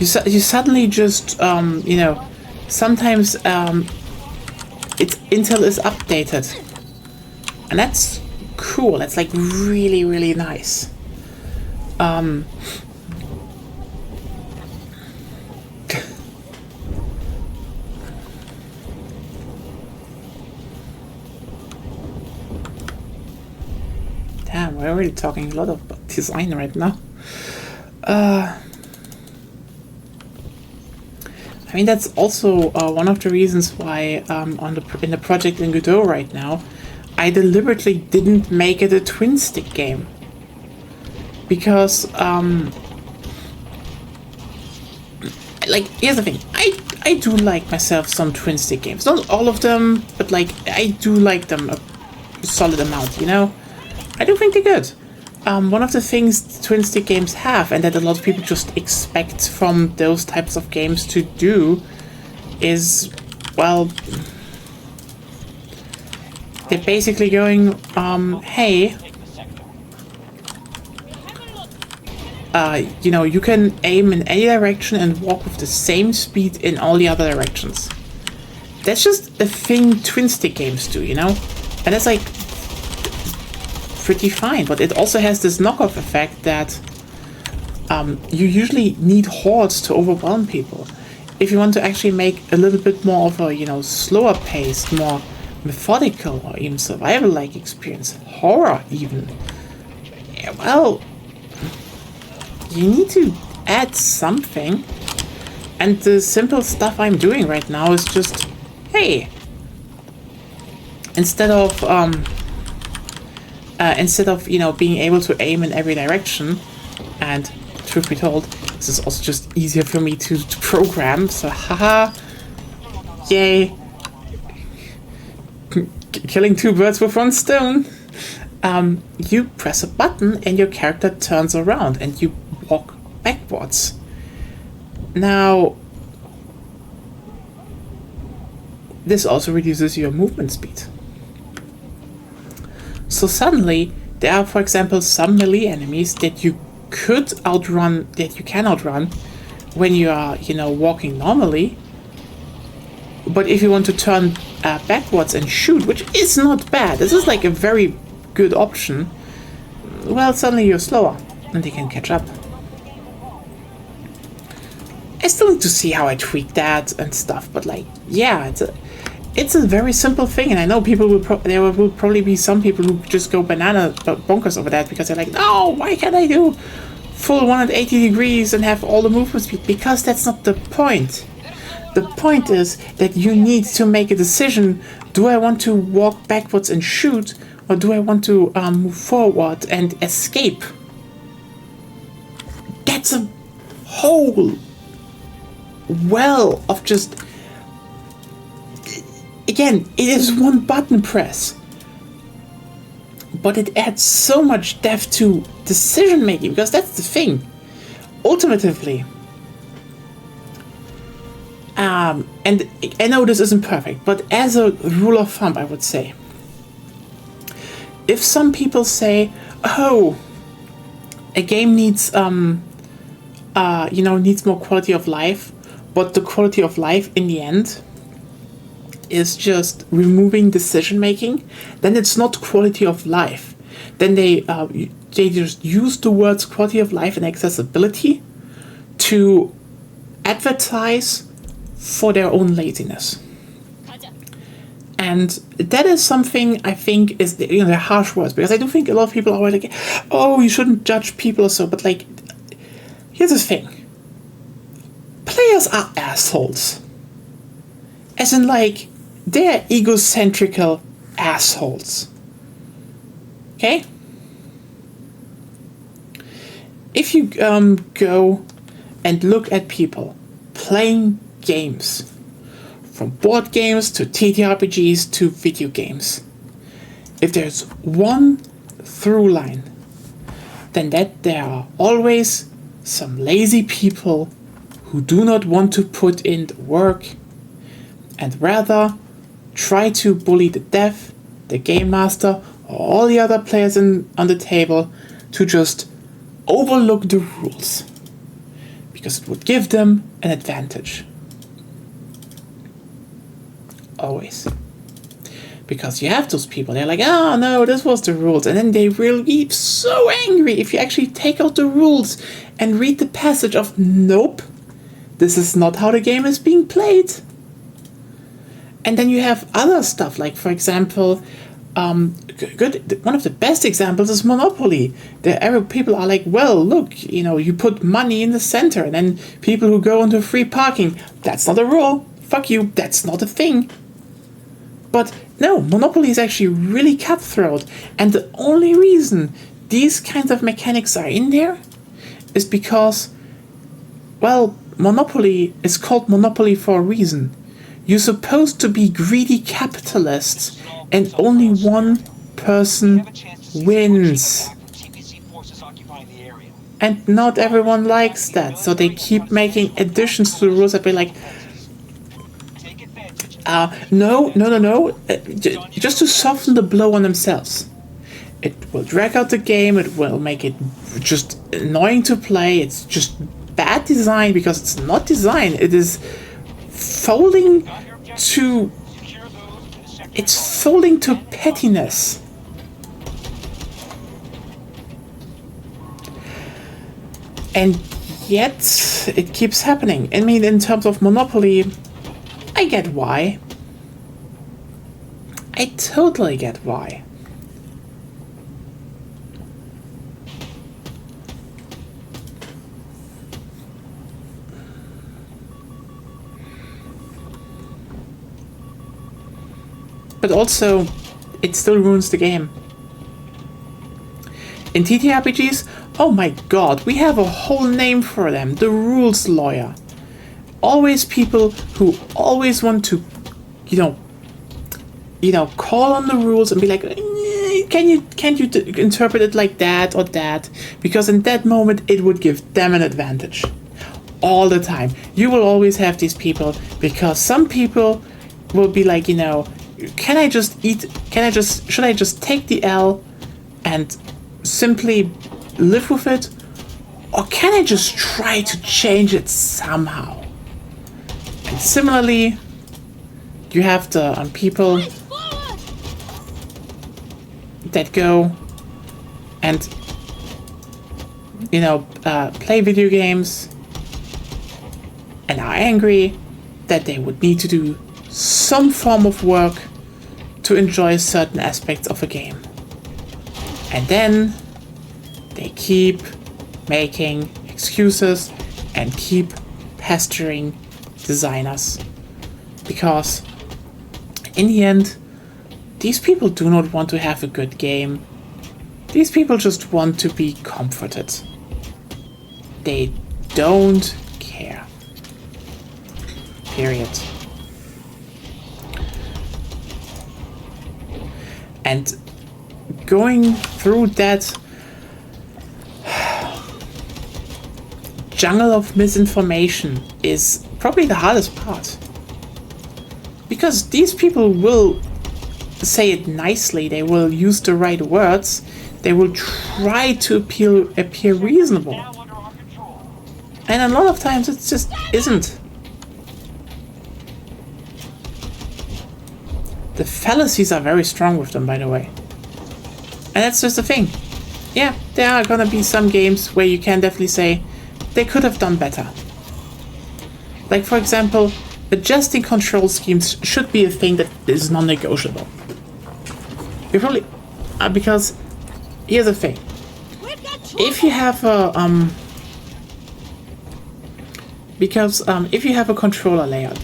You suddenly just, you know, sometimes Intel is updated. And that's cool. That's like really, really nice. damn, we're already talking a lot about design right now. I mean, that's also one of the reasons why in the project in Godot right now, I deliberately didn't make it a twin stick game. Because, like, here's the thing, I do like myself some twin stick games. Not all of them, but like, I do like them a solid amount, you know? I do think they're good. One of the things twin stick games have, and that a lot of people just expect from those types of games to do, is, well, they're basically going, hey, you know, you can aim in any direction and walk with the same speed in all the other directions. That's just a thing twin stick games do, you know? And it's like pretty fine, but it also has this knockoff effect that you usually need hordes to overwhelm people. If you want to actually make a little bit more of a, you know, slower paced, more methodical or even survival-like experience, horror even, yeah, well, you need to add something. And the simple stuff I'm doing right now is just, hey, instead of you know, being able to aim in every direction, and truth be told, this is also just easier for me to program, so haha, yay, killing two birds with one stone. You press a button and your character turns around and you walk backwards. Now, this also reduces your movement speed. So suddenly, there are, for example, some melee enemies that you can outrun when you are, you know, walking normally. But if you want to turn backwards and shoot, which is not bad, this is like a very good option, well, suddenly you're slower and they can catch up. I still need to see how I tweak that and stuff, but like, yeah, it's a very simple thing, and I know people there will probably be some people who just go bonkers over that because they're like, no, why can't I do full 180 degrees and have all the movement speed? Because that's not the point. The point is that you need to make a decision. Do I want to walk backwards and shoot, or do I want to move forward and escape? That's a whole well of just... Again, it is one button press, but it adds so much depth to decision making, because that's the thing. Ultimately, and I know this isn't perfect, but as a rule of thumb, I would say, if some people say, "Oh, a game needs needs more quality of life," but the quality of life in the end is just removing decision making, then it's not quality of life. Then they just use the words quality of life and accessibility to advertise for their own laziness. And that is something I think is, you know, they're harsh words, because I do think a lot of people are like, oh, you shouldn't judge people or so, but like, here's the thing. Players are assholes. As in, like, they're egocentrical assholes. Okay? If you go and look at people playing games, from board games to TTRPGs to video games, if there's one through line, then that there are always some lazy people who do not want to put in the work and rather try to bully to death the game master or all the other players on the table to just overlook the rules, because it would give them an advantage. Always. Because you have those people, they're like, oh no, this was the rules, and then they will be so angry if you actually take out the rules and read the passage of, nope, this is not how the game is being played. And then you have other stuff, like, for example, good. One of the best examples is Monopoly. People are like, well, look, you put money in the center, and then people who go into free parking. That's not a rule. Fuck you. That's not a thing. But no, Monopoly is actually really cutthroat, and the only reason these kinds of mechanics are in there is because, well, Monopoly is called Monopoly for a reason. You're supposed to be greedy capitalists, and only one person wins. And not everyone likes that, so they keep making additions to the rules that be like, no, just to soften the blow on themselves. It will drag out the game, it will make it just annoying to play, it's just bad design because it's not design, it is folding to pettiness. And yet it keeps happening. I mean, in terms of Monopoly, I get why. I totally get why. But also, it still ruins the game. In TTRPGs, oh my god, we have a whole name for them, the rules lawyer. Always people who always want to, call on the rules and be like, can't you interpret it like that or that? Because in that moment, it would give them an advantage. All the time. You will always have these people, because some people will be like, should I just take the L and simply live with it? Or can I just try to change it somehow? And similarly, you have the people that go and, play video games and are angry that they would need to do some form of work to enjoy certain aspects of a game. And then they keep making excuses and keep pestering designers. Because in the end, these people do not want to have a good game. These people just want to be comforted. They don't care. Period. And going through that jungle of misinformation is probably the hardest part. Because these people will say it nicely, they will use the right words, they will try to appear reasonable. And a lot of times it just isn't. The fallacies are very strong with them, by the way. And that's just the thing. Yeah, there are gonna be some games where you can definitely say they could have done better. Like, for example, adjusting control schemes should be a thing that is non-negotiable. You probably... because here's the thing. If you have a... if you have a controller layout,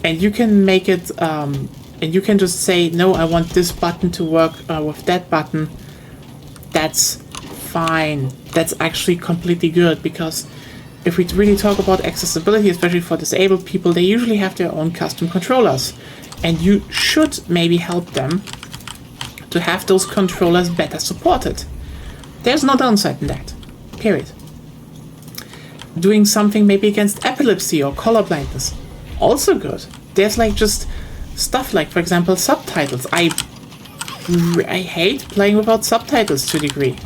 and you can make it... and you can just say, no, I want this button to work with that button, that's fine. That's actually completely good, because if we really talk about accessibility, especially for disabled people, they usually have their own custom controllers. And you should maybe help them to have those controllers better supported. There's no downside in that. Period. Doing something maybe against epilepsy or color blindness, also good. There's just stuff like, for example, subtitles. I hate playing without subtitles to a degree.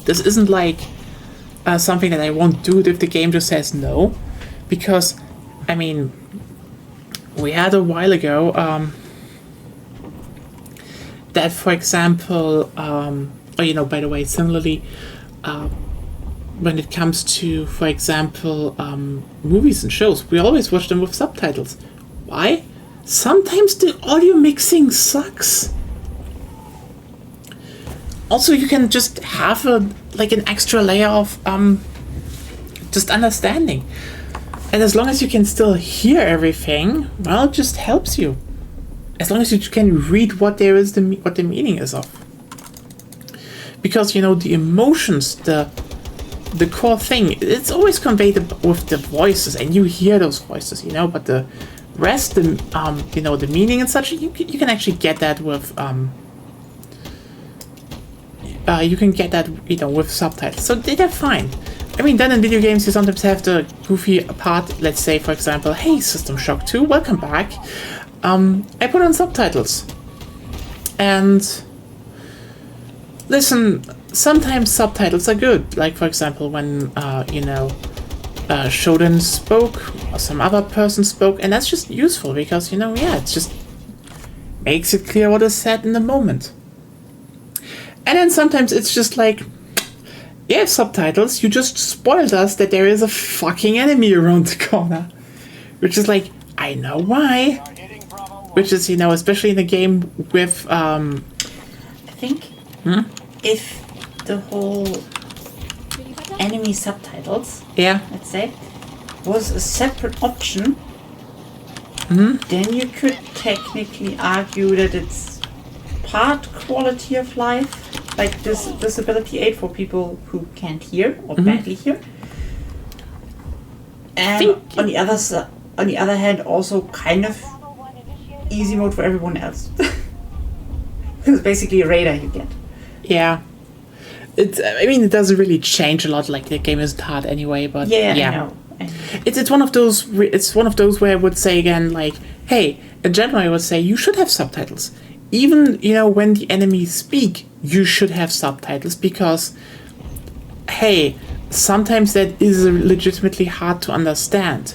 This isn't something that I won't do if the game just says no, because, we had a while ago that, for example, by the way, similarly, when it comes to, for example, movies and shows, we always watch them with subtitles. Why? Sometimes the audio mixing sucks. Also, you can just have an extra layer of just understanding. And as long as you can still hear everything, well, it just helps you. As long as you can read what what the meaning is of. Because, the emotions, the core thing, it's always conveyed with the voices, and you hear those voices, but the rest, the meaning and such, you can actually get that with, with subtitles. So they're fine. I mean, then in video games, you sometimes have the goofy part. Let's say, for example, hey, System Shock 2, welcome back. I put on subtitles. And listen, sometimes subtitles are good. Like, for example, when, Shodan spoke, or some other person spoke, and that's just useful because, it just makes it clear what is said in the moment. And then sometimes it's just like, yeah, subtitles, you just spoiled us that there is a fucking enemy around the corner. Which is like, I know why. Which is, especially in a game with, I think if the whole enemy subtitles, let's say, was a separate option, then you could technically argue that it's part quality of life, like this disability aid for people who can't hear or badly hear. And on the other hand, also kind of easy mode for everyone else. It's basically a radar you get. Yeah. It doesn't really change a lot. Like, the game isn't hard anyway, but I know. It's one of those. It's one of those where I would say again, like, hey, in general, I would say you should have subtitles. Even when the enemies speak, you should have subtitles because, hey, sometimes that is legitimately hard to understand.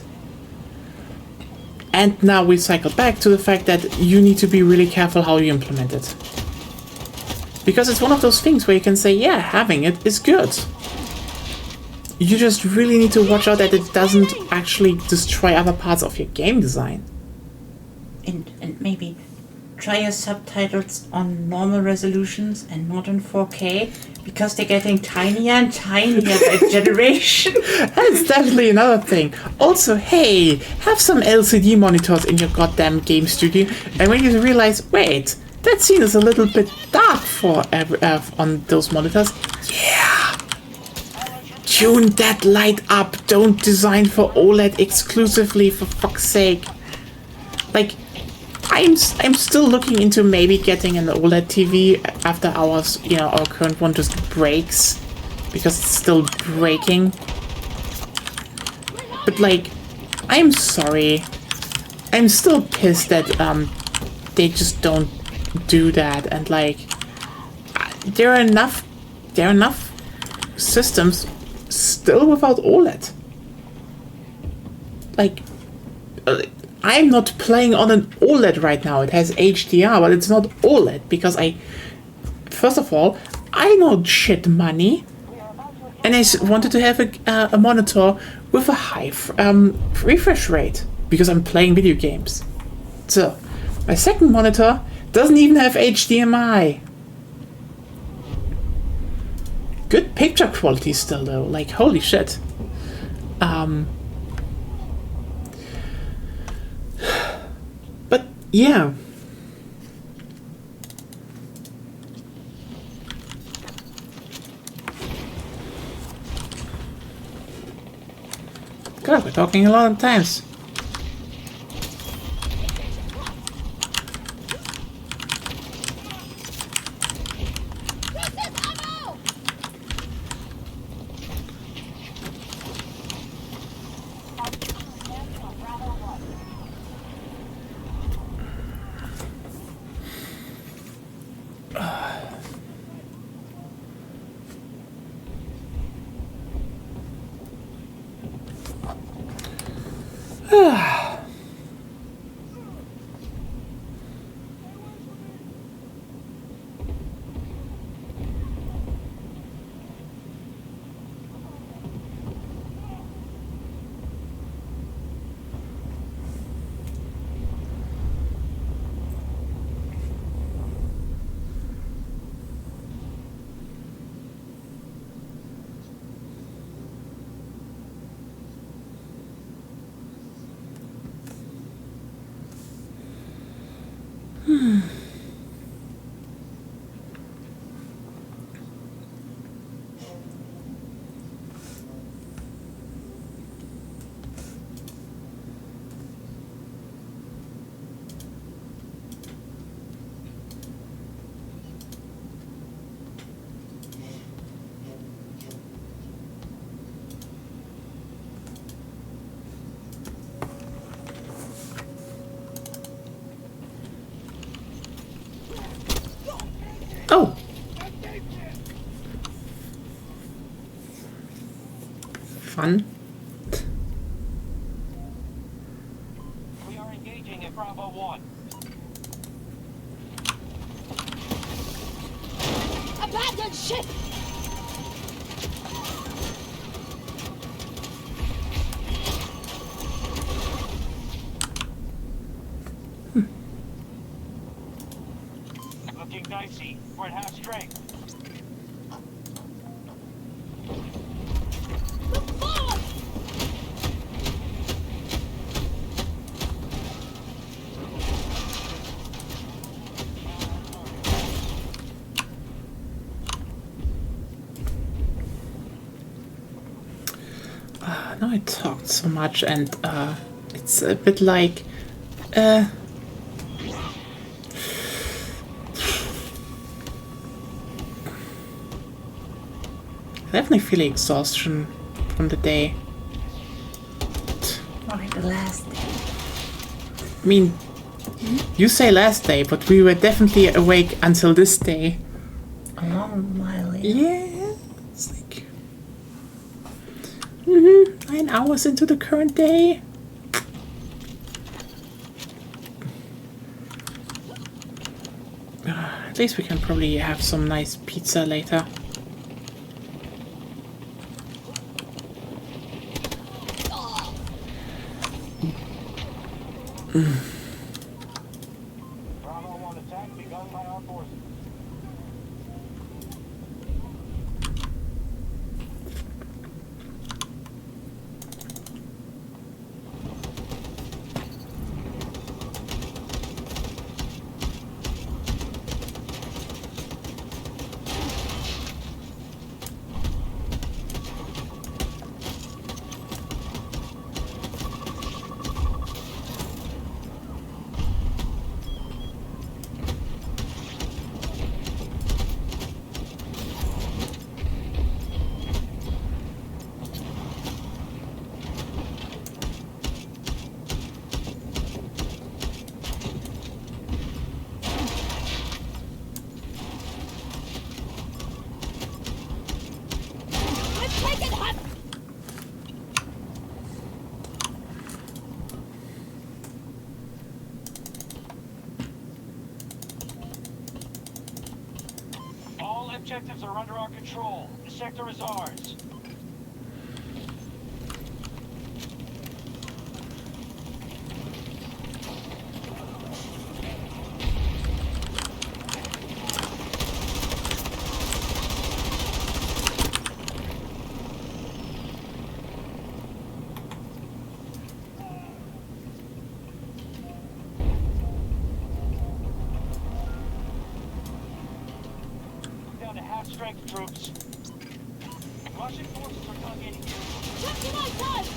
And now we cycle back to the fact that you need to be really careful how you implement it. Because it's one of those things where you can say, yeah, having it is good. You just really need to watch out that it doesn't actually destroy other parts of your game design. And maybe try your subtitles on normal resolutions and not in 4K, because they're getting tinier and tinier by generation. That's definitely another thing. Also, hey, have some LCD monitors in your goddamn game studio, and when you realize, wait, that scene is a little bit dark for on those monitors. Yeah! Tune that light up. Don't design for OLED exclusively, for fuck's sake. Like, I'm still looking into maybe getting an OLED TV after our current one just breaks because it's still breaking. But like, I'm sorry. I'm still pissed that they just don't do that, and like, there are enough systems still without OLED. Like, I'm not playing on an OLED right now. It has HDR, but it's not OLED because first of all, I know shit money, and I wanted to have a monitor with a high refresh rate because I'm playing video games. So, my second monitor doesn't even have HDMI. Good picture quality still though, like holy shit. But yeah. God, we're talking a lot of times. Oh! Fun. We are engaging at Bravo 1. Abandoned ship! Looking dicey. We're at half strength. Look forward! Now I talked so much, and it's a bit like I definitely feel exhaustion from the day. Why the last day? I mean, you say last day, but we were definitely awake until this day. A long while later. Yeah, it's like 9 hours into the current day. At least we can probably have some nice pizza later. Bravo 1 attack begun by our forces. We've taken him! All objectives are under our control. The sector is ours. Down to half strength, troops. Russian forces are coming in. Check to my side!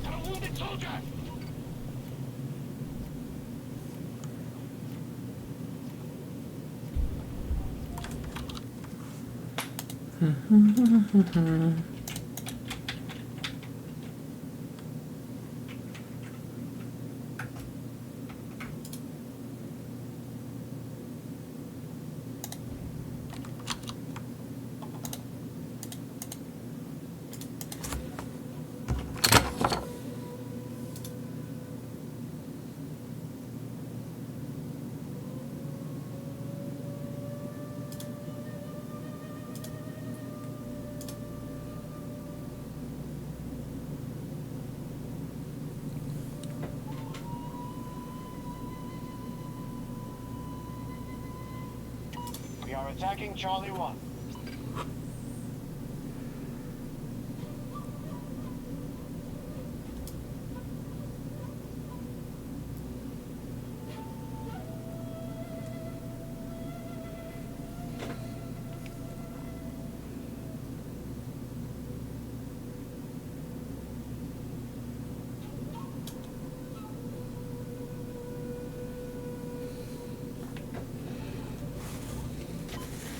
Got a wounded soldier! are attacking Charlie 1.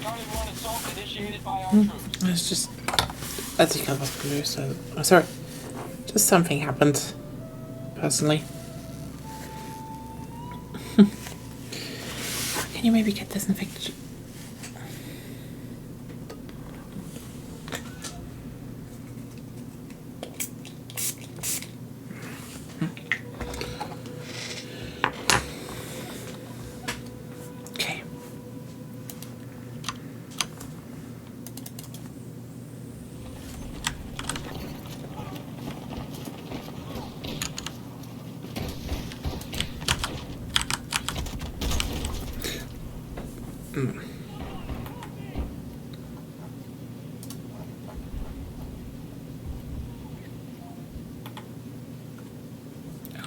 Charlie 1 assault initiated by our troops. It's just as you was blue, so oh, sorry. Just something happened. Personally. Can you maybe get disinfected? Okay.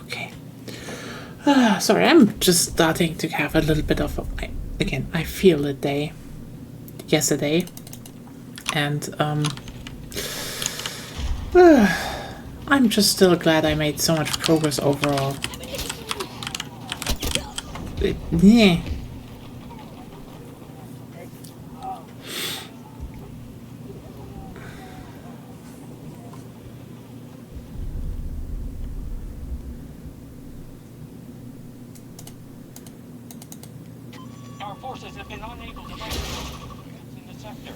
Okay. Sorry, I'm just starting to have a little bit of again, I feel a day yesterday, and I'm just still glad I made so much progress overall. Yeah. Our forces have been unable to break in the sector.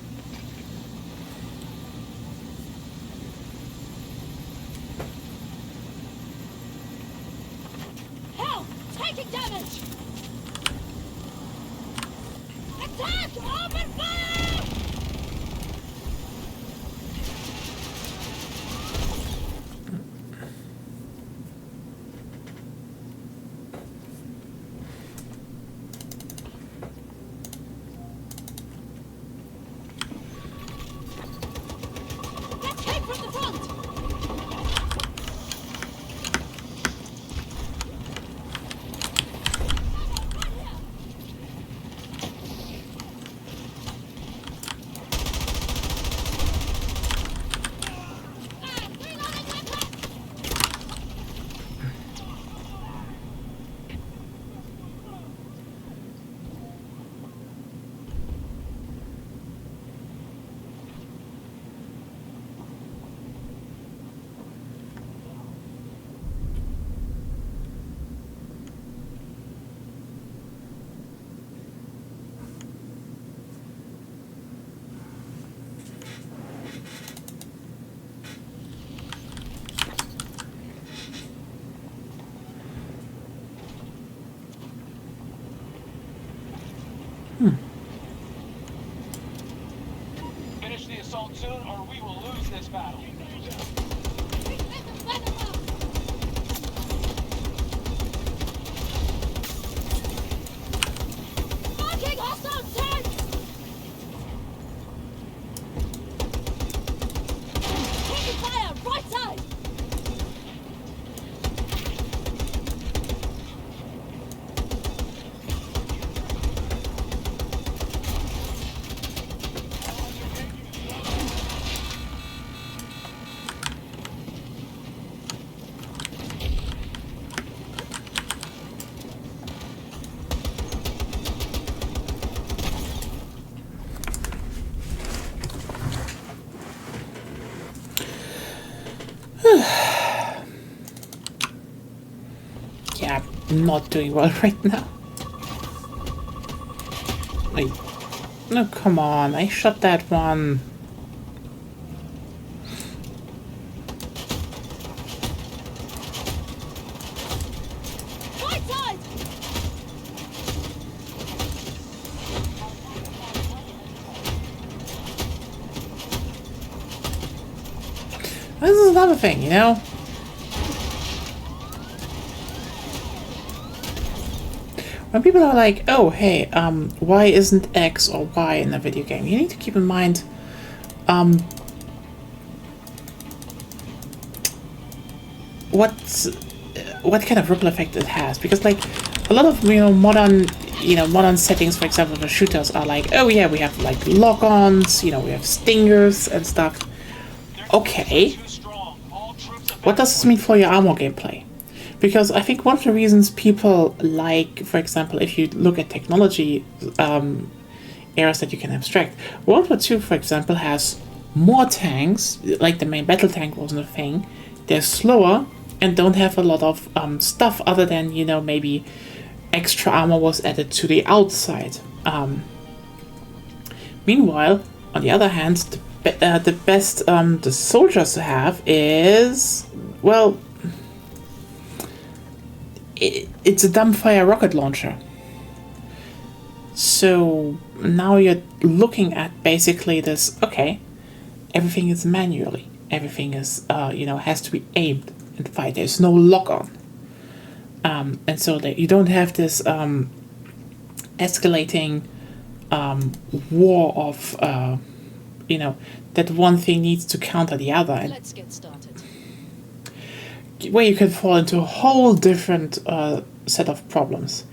Help! Taking damage! Attack! Open fire! Let's take from the front! Finish the assault soon, or we will lose this battle. Marking hostile tank! Taking fire! Right side! Yeah, I'm not doing well right now. Like, no, come on, I shot that one. Right side! This is another thing, you know? when people are like, oh, hey, why isn't X or Y in a video game? You need to keep in mind, what kind of ripple effect it has, because like a lot of modern settings, for example, for shooters are like, oh yeah, we have like lock-ons, we have stingers and stuff. Okay, Too strong. All troops what does this mean for your armor gameplay? Because I think one of the reasons people like, for example, if you look at technology areas that you can abstract, World War II, for example, has more tanks, like the main battle tank wasn't a thing. They're slower and don't have a lot of stuff other than, maybe extra armor was added to the outside. Meanwhile, on the other hand, the best the soldiers have is, well, it's a dumbfire rocket launcher. So now you're looking at basically this, okay, everything is manually. Everything is, has to be aimed and fired. There's no lock-on. And so that you don't have this escalating war of, that one thing needs to counter the other. And Let's get started. where you can fall into a whole different set of problems.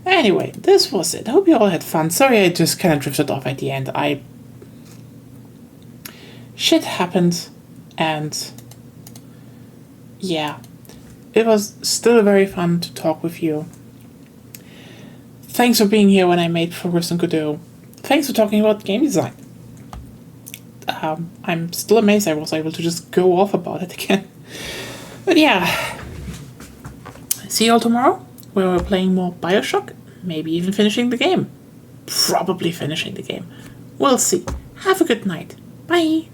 Anyway, this was it. I hope you all had fun. Sorry I just kind of drifted off at the end. Shit happened, and yeah, it was still very fun to talk with you. Thanks for being here when I made Progress in Godot. Thanks for talking about game design. I'm still amazed I was able to just go off about it again. But yeah, see you all tomorrow, where we're playing more Bioshock, maybe even finishing the game. Probably finishing the game. We'll see. Have a good night. Bye.